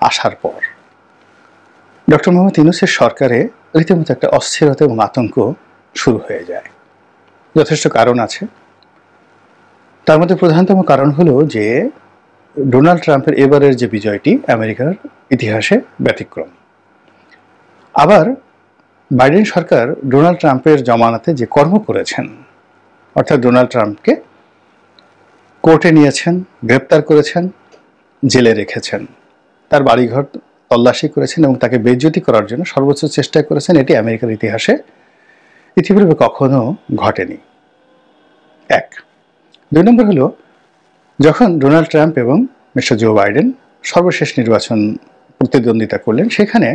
আসার পর ডক্টর মোহাম্মদ ইউনূসের সরকারে রীতিমতো একটা অস্থিরতা এবং আতঙ্ক শুরু হয়ে যায়। যথেষ্ট কারণ আছে। তার মধ্যে প্রধানতম কারণ হলো যে ডোনাল্ড ট্রাম্পের এবারের যে বিজয়টি আমেরিকার ইতিহাসে ব্যতিক্রম। আবার বাইডেন সরকার ডোনাল্ড ট্রাম্পের জমানাতে যে কর্ম করেছেন, অর্থাৎ ডোনাল্ড ট্রাম্পকে কোর্টে নিয়েছেন, গ্রেপ্তার করেছেন, জেলে রেখেছেন, তার বাড়িঘর তল্লাশি করেছেন এবং তাকে বেইজ্জতি করার জন্য সর্বোচ্চ চেষ্টা করেছেন। এটি আমেরিকার ইতিহাসে ইতিপূর্বে কখনো ঘটেনি। এক। 2 নম্বর হলো, যখন ডোনাল্ড ট্রাম্প এবং মিস্টার জো বাইডেন সর্বশেষ নির্বাচন প্রতিদ্বন্দ্বিতা করলেন, সেখানে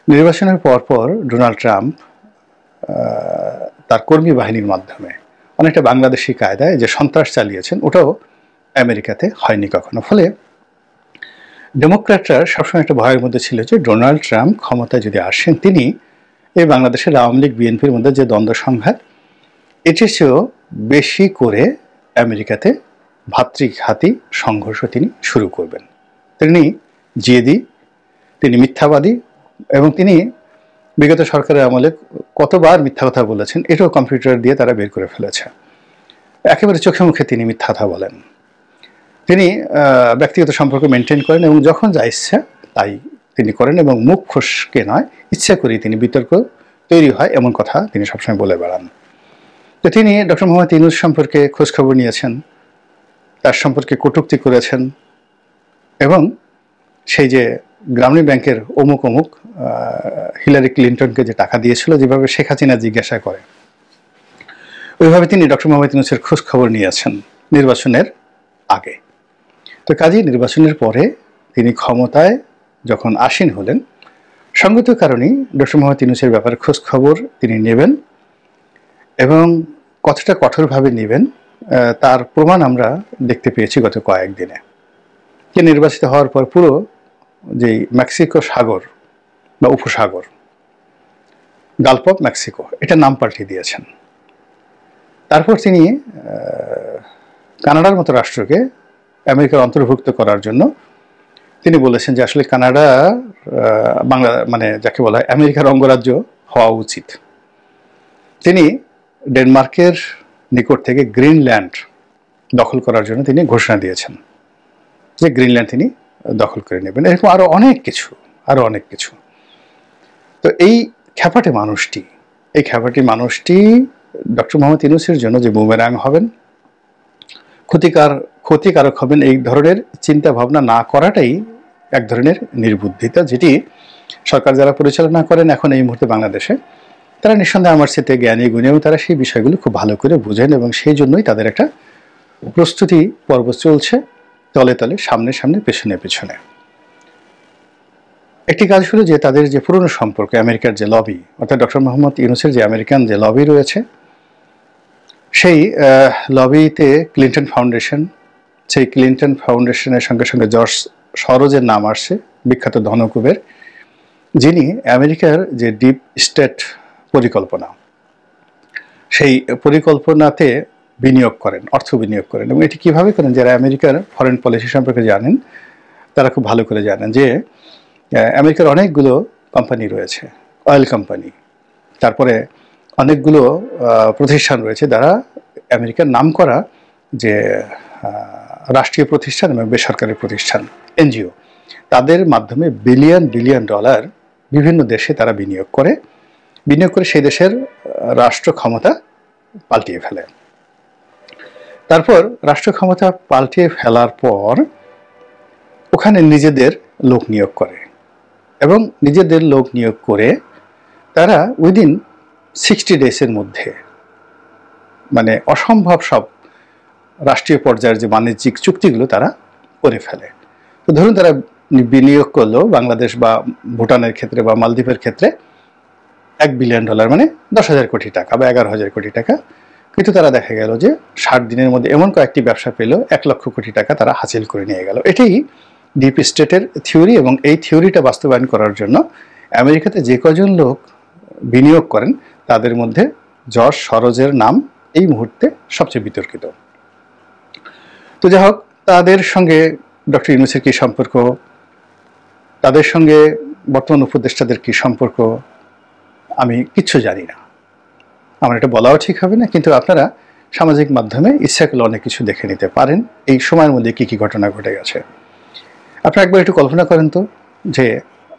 নির্বাচনের পরপর ডোনাল্ড ট্রাম্প তার কর্মী বাহিনীর মাধ্যমে অনেকটা বাংলাদেশি কায়দায় যে সন্ত্রাস চালিয়েছেন, ওটাও আমেরিকাতে হয়নি কখনো। ফলে ডেমোক্র্যাটরা সবসময় একটা ভয়ের মধ্যে ছিল যে ডোনাল্ড ট্রাম্প ক্ষমতায় যদি আসেন, তিনি এই বাংলাদেশের আওয়ামী লীগ বিএনপির মধ্যে যে দ্বন্দ্ব সংঘাত, এটির চেয়েও বেশি করে আমেরিকাতে ভাতৃঘাতী সংঘর্ষ তিনি শুরু করবেন। তিনি জেদি, তিনি মিথ্যাবাদী এবং তিনি বিগত সরকারের আমলে কতবার মিথ্যা কথা বলেছেন এটাও কম্পিউটার দিয়ে তারা বের করে ফেলেছে। একেবারে চোখে মুখে তিনি মিথ্যা কথা বলেন। তিনি ব্যক্তিগত সম্পর্ক মেনটেন করেন এবং যখন যা ইচ্ছা তাই তিনি করেন এবং মুখ ফসকে নয়, ইচ্ছা করেই তিনি বিতর্ক তৈরি হয় এমন কথা তিনি সবসময় বলে বেড়ান। তো তিনি ডক্টর মোহাম্মদ ইউনূস সম্পর্কে খোঁজখবর নিয়েছেন, তার সম্পর্কে কটূক্তি করেছেন এবং সেই যে গ্রামীণ ব্যাংকের অমুক অমুক হিলারি ক্লিন্টনকে যে টাকা দিয়েছিল, যেভাবে শেখ হাসিনা জিজ্ঞাসা করে, ওইভাবে তিনি ডক্টর মোহাম্মদ ইউনূসের খোঁজখবর নিয়েছেন নির্বাচনের আগে। তো কাজেই নির্বাচনের পরে তিনি ক্ষমতায় যখন আসীন হলেন, সঙ্গত কারণেই ডক্টর মোহাম্মদ ইউনূসের ব্যাপারে খোঁজখবর তিনি নেবেন এবং কতটা কঠোরভাবে নেবেন তার প্রমাণ আমরা দেখতে পেয়েছি গত কয়েকদিনে। যে নির্বাচিত হওয়ার পর পুরো যেই মেক্সিকো সাগর বা উপসাগর, গালফ অফ মেক্সিকো, এটার নাম পাল্টে দিয়েছেন। তারপর তিনি কানাডার মতো রাষ্ট্রকে আমেরিকার অন্তর্ভুক্ত করার জন্য তিনি বলেছেন যে আসলে কানাডা বাংলা মানে যাকে বলা হয় আমেরিকার অঙ্গরাজ্য হওয়া উচিত। তিনি ডেনমার্কের নিকট থেকে গ্রিনল্যান্ড দখল করার জন্য তিনি ঘোষণা দিয়েছেন যে গ্রিনল্যান্ড তিনি দখল করে নেবেন। এরকম আরও অনেক কিছু। তো এই খ্যাপাটে মানুষটি ডক্টর মোহাম্মদ ইউনূসের জন্য যে বুমেরাং হবেন, ক্ষতিকারক হবেন, এই ধরনের চিন্তা ভাবনা না করাটাই এক ধরনের নির্বুদ্ধিতা, যেটি সরকার যারা পরিচালনা করেন এখন এই মুহূর্তে বাংলাদেশে, তারা নিঃসন্দেহে আমার সাথে জ্ঞানী গুণী এবং তারা সেই বিষয়গুলো খুব ভালো করে বুঝেন এবং সেই জন্যই তাদের একটা প্রস্তুতি পর্ব চলছে, তলে তলে, সামনে সামনে, পেছনে পেছনে। একটি কাজ হলো যে তাদের যে পুরনো সম্পর্ক, আমেরিকার যে লবি, অর্থাৎ ডক্টর মোহাম্মদ ইউনূসের যে আমেরিকান যে লবি রয়েছে, সেই লবিতে ক্লিন্টন ফাউন্ডেশন, সেই ক্লিন্টন ফাউন্ডেশনের সঙ্গে সঙ্গে জর্জ সরোজের নাম আসছে, বিখ্যাত ধনকুবের, যিনি আমেরিকার যে ডিপ স্টেট পরিকল্পনা, সেই পরিকল্পনাতে বিনিয়োগ করেন, অর্থ বিনিয়োগ করেন। এবং এটি কীভাবে করেন, যারা আমেরিকার ফরেন পলিসি সম্পর্কে জানেন তারা খুব ভালো করে জানেন যে আমেরিকার অনেকগুলো কোম্পানি রয়েছে, অয়েল কোম্পানি, তারপরে অনেকগুলো প্রতিষ্ঠান রয়েছে যারা আমেরিকার নাম করা যে রাষ্ট্রীয় প্রতিষ্ঠান এবং বেসরকারি প্রতিষ্ঠান, এনজিও, তাদের মাধ্যমে বিলিয়ন ডলার বিভিন্ন দেশে তারা বিনিয়োগ করে সেই দেশের রাষ্ট্র ক্ষমতা পাল্টিয়ে ফেলে। তারপর রাষ্ট্র ক্ষমতা পাল্টিয়ে ফেলার পর ওখানে নিজেদের লোক নিয়োগ করে এবং নিজেদের লোক নিয়োগ করে তারা উইদিন 60 ডেজের মধ্যে মানে অসম্ভব সব রাষ্ট্রীয় পর্যায়ের যে বাণিজ্যিক চুক্তিগুলো তারা করে ফেলে। তো ধরুন তারা বিনিয়োগ করলো বাংলাদেশ বা ভুটানের ক্ষেত্রে বা মালদ্বীপের ক্ষেত্রে $1 বিলিয়ন, মানে 10,000 কোটি টাকা বা 11,000 কোটি টাকা, কিন্তু তারা দেখা গেল যে 60 দিনের মধ্যে এমন কয়েকটি ব্যবসা পেল 1 লক্ষ কোটি টাকা তারা হাসিল করে নিয়ে গেল। এটাই ডিপ স্টেটের থিওরি এবং এই থিওরিটা বাস্তবায়ন করার জন্য আমেরিকাতে যে কজন লোক বিনিয়োগ করেন তাদের মধ্যে জর্জ সরোজের নাম এই মুহূর্তে সবচেয়ে বিতর্কিত। তো যাই হোক, তাদের সঙ্গে ডক্টর ইউনূসের কী সম্পর্ক তাদের সঙ্গে বর্তমান উপদেষ্টাদের কি সম্পর্ক আমি কিচ্ছু জানি না, আমার এটা বলাও ঠিক হবে না, কিন্তু আপনারা সামাজিক মাধ্যমে ইচ্ছা করলে অনেক কিছু দেখে নিতে পারেন এই সময়ের মধ্যে কি কি ঘটনা ঘটে গেছে। আপনারা একবার একটু কল্পনা করেন তো যে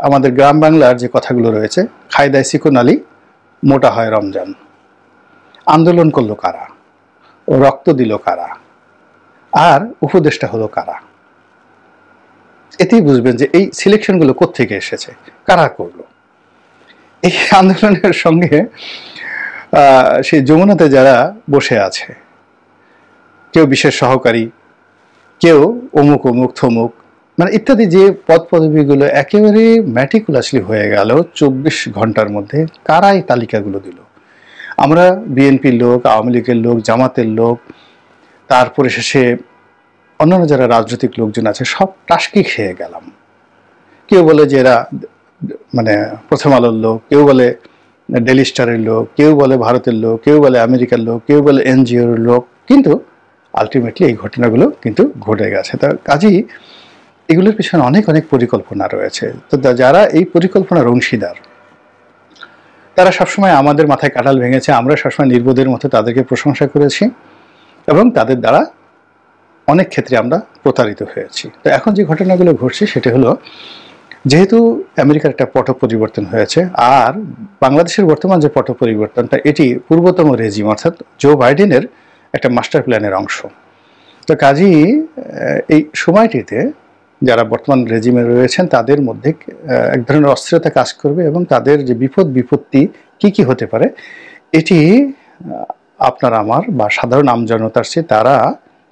আমাদের গ্রাম বাংলার যে কথাগুলো রয়েছে, খায় দায় চিকন আলী, মোটা হয় রমজান, আন্দোলন করলো কারা, ও রক্ত দিল কারা, আর উপদেষ্টা হলো কারা। এতেই বুঝবেন যে এই সিলেকশনগুলো কোত্থেকে এসেছে, কারা করলো। এই আন্দোলনের সঙ্গে সেই যমুনাতে যারা বসে আছে, কেউ বিশেষ সহকারী, কেউ অমুক অমুক থমুক, মানে ইত্যাদি যে পদ পদবীগুলো একেবারে ম্যাটিকুলাসলি হয়ে গেল 24 ঘন্টার মধ্যে, কারা এই তালিকাগুলো দিল। আমরা বিএনপির লোক, আওয়ামী লীগের লোক, জামাতের লোক, তারপরে শেষে অন্যান্য যারা রাজনৈতিক লোকজন আছে সব টাসকি খেয়ে গেলাম। কেউ বলে যে এরা মানে প্রথম আলোর লোক, কেউ বলে ডেলি স্টারের লোক, কেউ বলে ভারতের লোক, কেউ বলে আমেরিকার লোক, কেউ বলে এনজিওর লোক, কিন্তু আলটিমেটলি এই ঘটনাগুলো কিন্তু ঘটে গেছে। তা কাজেই এগুলোর পিছনে অনেক অনেক পরিকল্পনা রয়েছে। তো যারা এই পরিকল্পনার অংশীদার, তারা সবসময় আমাদের মাথায় কাঁঠাল ভেঙেছে, আমরা সবসময় নির্বোধের মতো তাদেরকে প্রশংসা করেছি এবং তাদের দ্বারা অনেক ক্ষেত্রে আমরা প্রতারিত হয়েছি। তো এখন যে ঘটনাগুলো ঘটছে সেটা হলো, যেহেতু আমেরিকার একটা পট পরিবর্তন হয়েছে, আর বাংলাদেশের বর্তমান যে পট পরিবর্তনটা, এটি পূর্বতম রেজিম অর্থাৎ জো বাইডেনের একটা মাস্টার প্ল্যানের অংশ। তো কাজেই এই সময়টিতে যারা বর্তমান রেজিমে রয়েছেন তাদের মধ্যে এক ধরনের অস্থিরতা কাজ করবে এবং তাদের যে বিপদ বিপত্তি কি কি হতে পারে এটি আপনার আমার বা সাধারণ আমজনতার চেয়ে তারা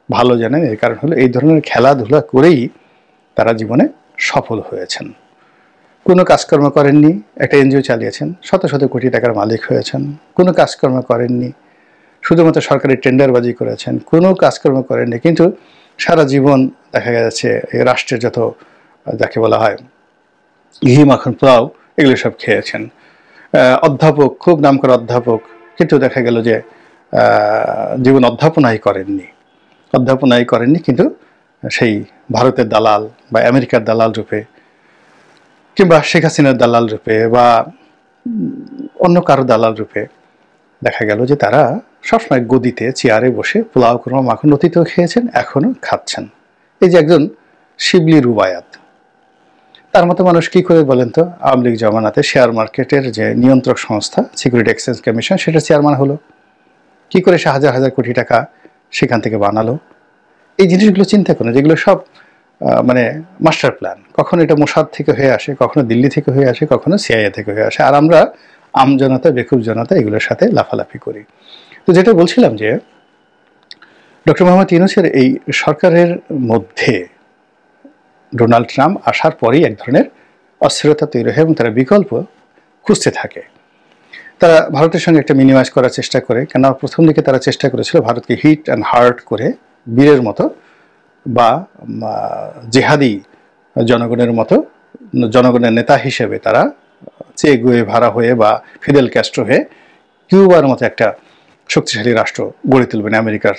ভালো জানেন। এর কারণ হলো এই ধরনের খেলাধুলা করেই তারা জীবনে সফল হয়েছেন। কোনো কাজকর্ম করেননি, একটা এনজিও চালিয়েছেন, শত শত কোটি টাকার মালিক হয়েছেন। কোনো কাজকর্ম করেননি, শুধুমাত্র সরকারি টেন্ডারবাজি করেছেন, কোনো কাজকর্ম করেননি, কিন্তু সারা জীবন দেখা গেছে রাষ্ট্রের যত যাকে বলা হয় ঘি মাখন পোলাও এগুলো সব খেয়েছেন। অধ্যাপক, খুব নামকরা অধ্যাপক, কিন্তু দেখা গেল যে জীবন অধ্যাপনাই করেননি, কিন্তু সেই ভারতের দালাল বা আমেরিকার দালাল রূপে কিংবা শেখ হাসিনার দালাল রূপে বা অন্য কারো দালাল রূপে দেখা গেল যে তারা সবসময় গদিতে চেয়ারে বসে পোলাও কোরমা মাখন অতীতেও খেয়েছেন, এখনো খাচ্ছেন। এই যে একজন শিবলি রুবায়াত, তার মতো মানুষ কি করে বলেন তো আওয়ামী লীগ জমানাতে শেয়ার মার্কেটের যে নিয়ন্ত্রক সংস্থা সিকিউরিটি এক্সচেঞ্জ কমিশন সেটা চেয়ারম্যান হলো, কি করে সে হাজার হাজার কোটি টাকা সেখান থেকে বানালো। এই জিনিসগুলো চিন্তা করুন, যেগুলো সব মানে মাস্টার প্ল্যান। কখনো এটা মোসাদ থেকে হয়ে আসে, কখনো দিল্লি থেকে হয়ে আসে, কখনো সিআইএ থেকে হয়ে আসে, আর আমরা আমজনতা বেকুব জনতা এগুলোর সাথে লাফালাফি করি। তো যেটা বলছিলাম যে ডক্টর মোহাম্মদ ইউনূসের এই সরকারের মধ্যে ডোনাল্ড ট্রাম্প আসার পরেই এক ধরনের অস্থিরতা তৈরি হয় এবং তারা বিকল্প খুঁজতে থাকে। তারা ভারতের সঙ্গে একটা মিনিমাইজ করার চেষ্টা করে, কেন প্রথম দিকে তারা চেষ্টা করেছিল ভারতকে হিট অ্যান্ড হার্ট করে বীরের মতো বা জেহাদি জনগণের মতো জনগণের নেতা হিসেবে তারা চে গুয়েভারা হয়ে বা ফিদেল ক্যাস্ট্রো হয়ে কিউবার মতো একটা শক্তিশালী রাষ্ট্র গড়ে তুলবেন। আমেরিকার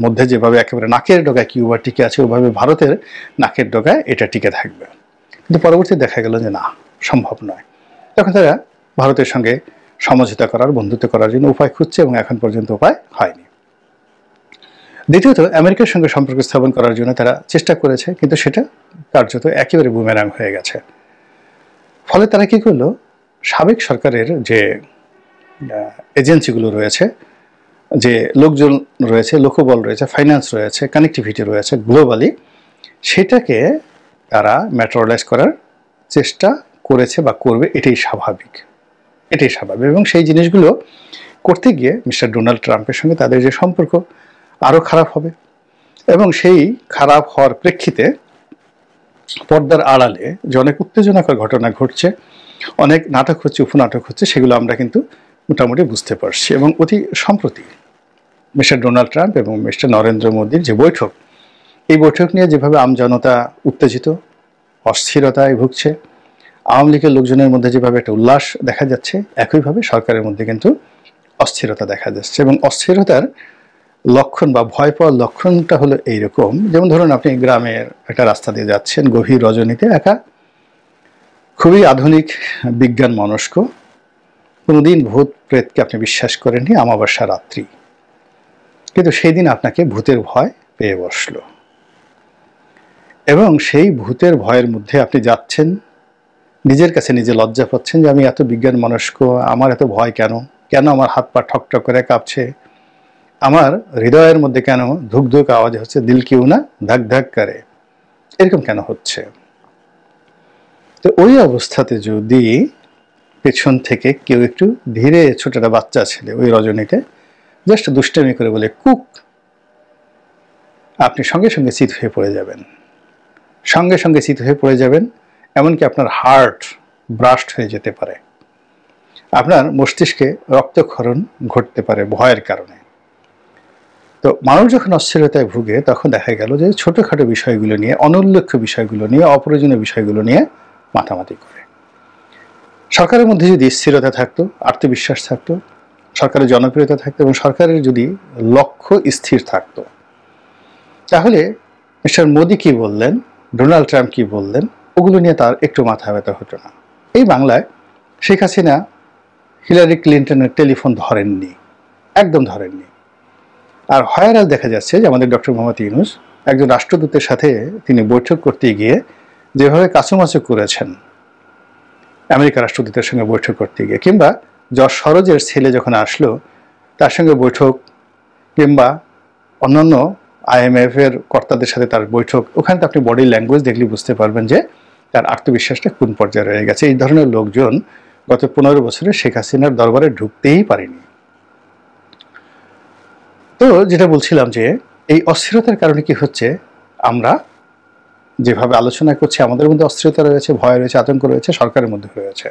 মধ্যে যেভাবে একেবারে নাকের ডগায় কিউবা টিকে আছে, ওইভাবে ভারতের নাকের ডগায় এটা টিকে থাকবে। কিন্তু পরবর্তীতে দেখা গেল যে না, সম্ভব নয়। তখন তারা ভারতের সঙ্গে সমঝোতা করার, বন্ধুত্ব করার জন্য উপায় খুঁজছে এবং এখন পর্যন্ত উপায় হয়নি। দ্বিতীয়ত, আমেরিকার সঙ্গে সম্পর্ক স্থাপন করার জন্য তারা চেষ্টা করেছে, কিন্তু সেটা কার্যত একেবারে বুমেরাং হয়ে গেছে। ফলে তারা কি করলো, সাবেক সরকারের যে এজেন্সিগুলো রয়েছে, যে লোকজন রয়েছে, লোকবল রয়েছে, ফাইন্যান্স রয়েছে, কানেক্টিভিটি রয়েছে গ্লোবালি, সেটাকে তারা ম্যাটেরিয়ালাইজ করার চেষ্টা করেছে বা করবে, এটাই স্বাভাবিক। এবং সেই জিনিসগুলো করতে গিয়ে মিস্টার ডোনাল্ড ট্রাম্পের সঙ্গে তাদের যে সম্পর্ক আরও খারাপ হবে এবং সেই খারাপ হওয়ার প্রেক্ষিতে পর্দার আড়ালে যে অনেক উত্তেজনাকর ঘটনা ঘটছে, অনেক নাটক হচ্ছে, উপনাটক হচ্ছে, সেগুলো আমরা কিন্তু মোটামুটি বুঝতে পারছি। এবং অতি সম্প্রতি মিস্টার ডোনাল্ড ট্রাম্প এবং মিস্টার নরেন্দ্র মোদীর যে বৈঠক, এই বৈঠক নিয়ে যেভাবে আমজনতা উত্তেজিত, অস্থিরতায় ভুগছে, আওয়ামী লীগের লোকজনের মধ্যে যেভাবে একটা উল্লাস দেখা যাচ্ছে, একইভাবে সরকারের মধ্যে কিন্তু অস্থিরতা দেখা যাচ্ছে। এবং অস্থিরতার লক্ষণ বা ভয় পাওয়ার লক্ষণটা হলো এইরকম, যেমন ধরুন আপনি গ্রামের একটা রাস্তা দিয়ে যাচ্ছেন, গভীর রজনীতে একা, খুবই আধুনিক বিজ্ঞান মনস্ক, কোনোদিন ভূত প্রেতকে আপনি বিশ্বাস করেননি অমাবস্যা রাত্রি, কিন্তু সেই দিন আপনাকে ভূতের ভয় পেয়ে বসলো এবং সেই ভূতের ভয়ের মধ্যে আপনি যাচ্ছেন, নিজের কাছে নিজে লজ্জা পাচ্ছেন যে আমি এত বিজ্ঞান মনস্ক, আমার এত ভয় কেন, কেন আমার হাত পা ঠকঠক করে কাঁপছে, আমার হৃদয়ের মধ্যে কেন ধুক ধুক আওয়াজ হচ্ছে, দিল কিউ না ধাক ধাক করে, এরকম কেন হচ্ছে। তো ওই অবস্থাতে যদি পেছন থেকে কেউ একটু ধীরে, ছোট একটা বাচ্চা ছেলে ওই রজনীতে জাস্ট দুষ্টামি করে বলে কুক, আপনি সঙ্গে সঙ্গে চিত হয়ে পড়ে যাবেন, সঙ্গে সঙ্গে চিত হয়ে পড়ে যাবেন। এমনকি আপনার হার্ট ব্রাস্ট হয়ে যেতে পারে, আপনার মস্তিষ্কে রক্তক্ষরণ ঘটতে পারে ভয়ের কারণে। তো মানুষ যখন অস্থিরতায় ভুগে তখন দেখা গেল যে ছোটোখাটো বিষয়গুলো নিয়ে, অনুল্লেখ্য বিষয়গুলো নিয়ে, অপ্রয়োজনীয় বিষয়গুলো নিয়ে মাতামাতি করে। সরকারের মধ্যে যদি স্থিরতা থাকতো, আত্মবিশ্বাস থাকতো, সরকারের জনপ্রিয়তা থাকতো এবং সরকারের যদি লক্ষ্য স্থির থাকতো, তাহলে মিস্টার মোদি কি বললেন, ডোনাল্ড ট্রাম্প কি বললেন, ওগুলো নিয়ে তার একটু মাথা ব্যথা হতো না। এই বাংলায় শেখ হাসিনা হিলারি ক্লিন্টনের টেলিফোন ধরেননি, একদম ধরেননি। আর হয়ারাল দেখা যাচ্ছে যে আমাদের ডক্টর মোহাম্মদ ইউনূস একজন রাষ্ট্রদূতের সাথে তিনি বৈঠক করতে গিয়ে যেভাবে কাচুমাচু করেছেন, আমেরিকা রাষ্ট্রদূতের সঙ্গে বৈঠক করতে গিয়ে, কিংবা যশ সরোজের ছেলে যখন আসলো তার সঙ্গে বৈঠক, কিংবা অন্যান্য IMF এর কর্তাদের সাথে তার বৈঠক, ওখানে তো আপনি বডি ল্যাঙ্গুয়েজ দেখলে বুঝতে পারবেন যে তার আত্মবিশ্বাসটা কোন পর্যায়ে রয়ে গেছে। এই ধরনের লোকজন গত 15 বছরে শেখ হাসিনার দরবারে ঢুকতেই পারেনি। তো যেটা বলছিলাম যে এই অস্থিরতার কারণে কি হচ্ছে, আমরা যেভাবে আলোচনা করছি আমাদের মধ্যে অস্থিরতা রয়েছে, ভয় রয়েছে, আতঙ্ক রয়েছে, সরকারের মধ্যে রয়েছে।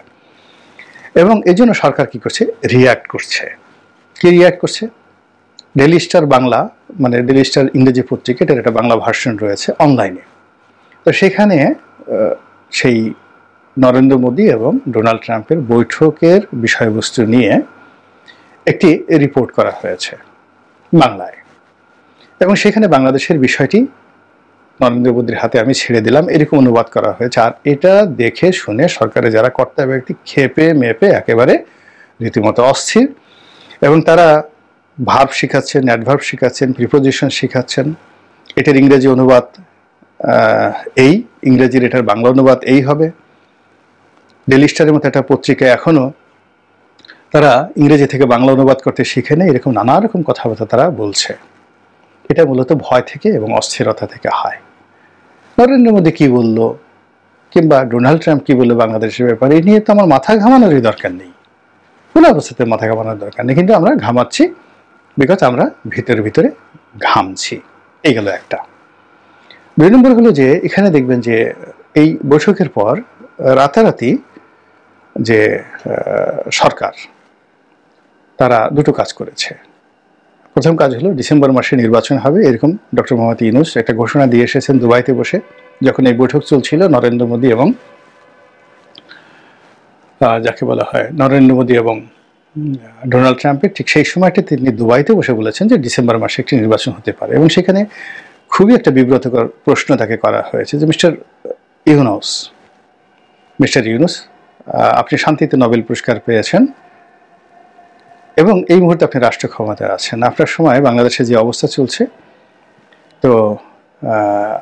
এবং এই জন্য সরকার কি করছে, রিয়্যাক্ট করছে। কি রিয়্যাক্ট করছে? ডেইলি স্টার বাংলা, মানে ডেইলি স্টার ইংরেজি পত্রিকা, এটার একটা বাংলা ভার্সন রয়েছে অনলাইনে। তো সেখানে সেই নরেন্দ্র মোদী এবং ডোনাল্ড ট্রাম্পের বৈঠকের বিষয়বস্তু নিয়ে একটি রিপোর্ট করা হয়েছে বাংলায়, এবং সেখানে বাংলাদেশের বিষয়টি নরেন্দ্র মোদীর হাতে আমি ছেড়ে দিলাম এরকম অনুবাদ করা হয়েছে। আর এটা দেখে শুনে সরকারে যারা কর্তা ব্যক্তি খেপে মেপে একেবারে রীতিমতো অস্থির, এবং তারা ভার্ব শিখাচ্ছেন, অ্যাডভার্ব শিখাচ্ছেন, প্রিপোজিশন শিখাচ্ছেন। এটার ইংরেজি অনুবাদ এই, ইংরেজির এটার বাংলা অনুবাদ এই হবে। ডেইলি স্টারের মতো একটা পত্রিকা এখনও তারা ইংরেজি থেকে বাংলা অনুবাদ করতে শিখে নেয়, এরকম নানা রকম কথাবার্তা তারা বলছে। এটা মূলত ভয় থেকে এবং অস্থিরতা থেকে হয়। নরেন্দ্র মোদী কি বলল, কিংবা ডোনাল্ড ট্রাম্প কি বললো বাংলাদেশের ব্যাপারে, এই নিয়ে তো আমার মাথা ঘামানোরই দরকার নেই, কোনো অবস্থাতে মাথা ঘামানোর দরকার নেই, কিন্তু আমরা ঘামাচ্ছি বিকজ আমরা ভিতরে ভিতরে ঘামছি। এই গেল একটা। 2 নম্বর হলো যে এখানে দেখবেন যে এই বৈঠকের পর রাতারাতি যে সরকার তারা দুটো কাজ করেছে। প্রথম কাজ হলো ডিসেম্বর মাসে নির্বাচন হবে এরকম ডক্টর মোহাম্মদ ইউনূস একটা ঘোষণা দিয়ে এসেছেন দুবাইতে বসে, যখন এই বৈঠক চলছিল নরেন্দ্র মোদী এবং যাকে বলা হয় নরেন্দ্র মোদী এবং ডোনাল্ড ট্রাম্পের, ঠিক সেই সময়টা তিনি দুবাইতে বসে বলেছেন যে ডিসেম্বর মাসে একটি নির্বাচন হতে পারে। এবং সেখানে খুবই একটা বিব্রতকর প্রশ্ন তাকে করা হয়েছে যে মিস্টার ইউনূস আপনি শান্তিতে নোবেল পুরস্কার পেয়েছেন এবং এই মুহূর্তে আপনি রাষ্ট্র ক্ষমতায় আছেন, আপনার সময় বাংলাদেশে যে অবস্থা চলছে, তো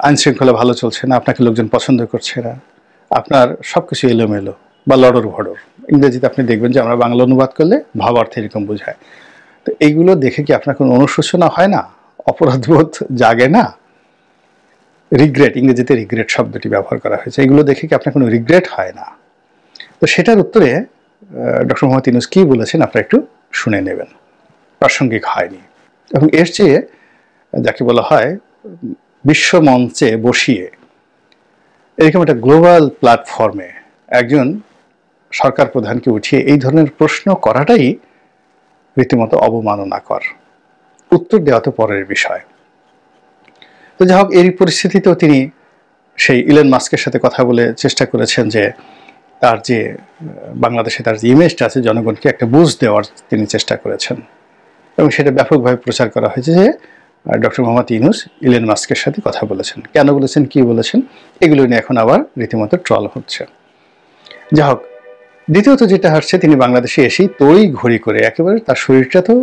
আইন শৃঙ্খলা ভালো চলছে না, আপনাকে লোকজন পছন্দ করছে না, আপনার সব কিছু এলোমেলো বা লড়র ভড়র। ইংরেজিতে আপনি দেখবেন যে আমরা বাংলা অনুবাদ করলে ভাব অর্থে এরকম বোঝায়। তো এইগুলো দেখে কি আপনার কোনো অনুশোচনা হয় না, অপরাধবোধ জাগে না? রিগ্রেট, ইংরেজিতে রিগ্রেট শব্দটি ব্যবহার করা হয়েছে, এগুলো দেখে কি আপনার কোনো রিগ্রেট হয় না? তো সেটার উত্তরে ডক্টর মোহাম্মদ ইউনূস কী বলেছেন আপনারা একটু শুনে নেবেন, প্রাসঙ্গিক হয়নি। এবং এর চেয়ে যাকে বলা হয় বিশ্ব মঞ্চে বসিয়ে এরকম একটা গ্লোবাল প্ল্যাটফর্মে একজন সরকার প্রধানকে উঠিয়ে এই ধরনের প্রশ্ন করাটাই রীতিমতো অবমাননাকর। উত্তর দেওয়া তো পরের বিষয়। তো যাই হোক, এই পরিস্থিতিতেও তিনি সেই ইলন মাস্কের সাথে কথা বলে চেষ্টা করেছেন যে তার যে বাংলাদেশে তার যে ইমেজটা আছে জনগণকে একটা বুঝ দেওয়ার তিনি চেষ্টা করেছেন, এবং সেটা ব্যাপকভাবে প্রচার করা হয়েছে যে ডক্টর মোহাম্মদ ইউনূস ইলন মাস্কের সাথে কথা বলেছেন। কেন বলেছেন, কি বলেছেন, এগুলো নিয়ে এখন আবার রীতিমতো ট্রল হচ্ছে। যা হোক, দ্বিতীয়ত যেটা হচ্ছে, তিনি বাংলাদেশে এসেই তড়ি ঘড়ি করে একেবারে, তার শরীরটা তো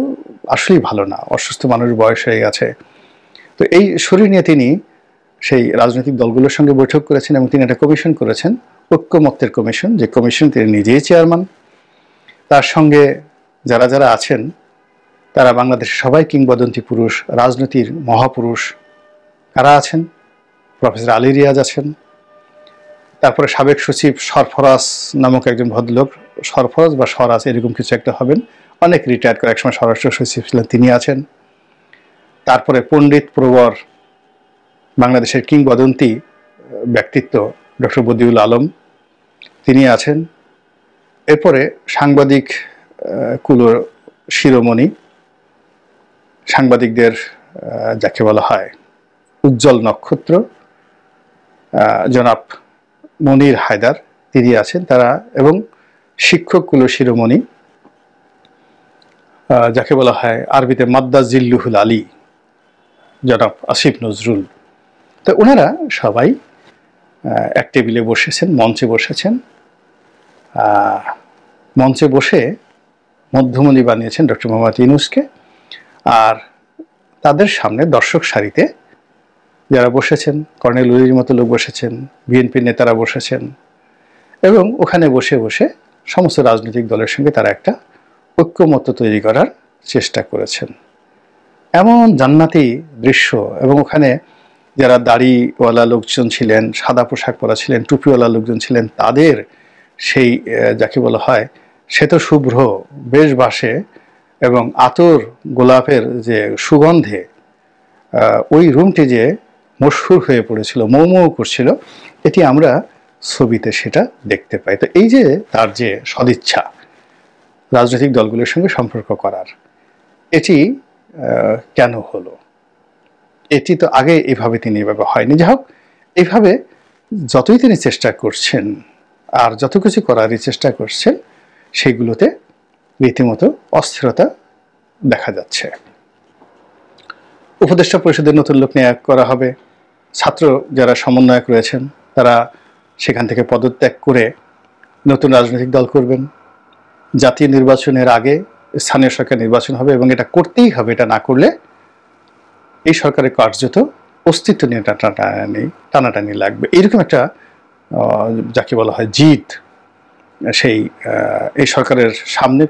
আসলেই ভালো না, অসুস্থ মানুষ, বয়স হয়ে গেছে। তো এই শরীর নিয়ে তিনি সেই রাজনৈতিক দলগুলোর সঙ্গে বৈঠক করেছেন এবং তিনি একটা কমিশন করেছেন, ঐক্যমত্যের কমিশন, যে কমিশন তিনি নিজেই চেয়ারম্যান। তার সঙ্গে যারা যারা আছেন তারা বাংলাদেশের সবাই কিংবদন্তি পুরুষ, রাজনীতির মহাপুরুষ। কারা আছেন? প্রফেসর আলী রিয়াজ আছেন, তারপরে সাবেক সচিব সরফরাজ নামক একজন ভদ্রলোক, সরফরাজ বা স্বরাজ এরকম কিছু একটা হবেন, অনেক রিটায়ার্ড করে একসময় স্বরাষ্ট্র সচিব ছিলেন, তিনি আছেন। তারপরে পণ্ডিত প্রবর, বাংলাদেশের কিংবদন্তি ব্যক্তিত্ব ডক্টর বদিউল আলম, তিনি আছেন। এরপরে সাংবাদিক কুলোর শিরোমণি, সাংবাদিকদের যাকে বলা হয় উজ্জ্বল নক্ষত্র, জনাব মনির হায়দার, তিনি আছেন। তারা এবং শিক্ষকগুলো শিরোমণি, যাকে বলা হয় আরবিতে মাদ্দা জিল্লুহুল আলী, জনাব আসিফ নজরুল। তো ওনারা সবাই এক টেবিলে বসেছেন, মঞ্চে বসেছেন। মঞ্চে বসে মধ্যমণি বানিয়েছেন ডক্টর মোহাম্মদ ইউনূসকে, আর তাদের সামনে দর্শক সারিতে যারা বসেছেন, কর্নেল উলির মতো লোক বসেছেন, বিএনপির নেতারা বসেছেন, এবং ওখানে বসে বসে সমস্ত রাজনৈতিক দলের সঙ্গে তারা একটা ঐক্যমত্য তৈরি করার চেষ্টা করেছেন। এমন জান্নাতি দৃশ্য। এবং ওখানে যারা দাড়িওয়ালা লোকজন ছিলেন, সাদা পোশাক পরা ছিলেন, টুপিওয়ালা লোকজন ছিলেন, তাদের সেই যাকে বলা হয় শ্বেত শুভ্র বেশবাসে এবং আতর গোলাপের যে সুগন্ধে ওই রুমটি যে মশহুর হয়ে পড়েছিল, মৌ মৌ করছিল, এটি আমরা ছবিতে সেটা দেখতে পাই। তো এই যে তার যে সদিচ্ছা রাজনৈতিক দলগুলোর সঙ্গে সম্পর্ক করার, এটি কেন হলো? এটি তো আগে এভাবে তিনি এভাবে হয়নি। যাই হোক, এইভাবে যতই তিনি চেষ্টা করছেন আর যত কিছু করারই চেষ্টা করছেন, সেগুলোতে রীতিমতো অস্থিরতা দেখা যাচ্ছে। উপদেষ্টা পরিষদের নতুন লোক নিয়োগ করা হবে। ছাত্র যারা সমন্বয়ক রয়েছেন তারা সেখান থেকে পদত্যাগ করে নতুন রাজনৈতিক দল করবেন। জাতীয় নির্বাচনের আগে স্থানীয় সরকার নির্বাচন হবে এবং এটা করতেই হবে। এটা না করলে এই সরকারের কার্যত অস্তিত্ব নিয়ে টানাটানি লাগবে। এইরকম একটা যাকে বলা হয় জিদ, সেই এই সরকারের সামনে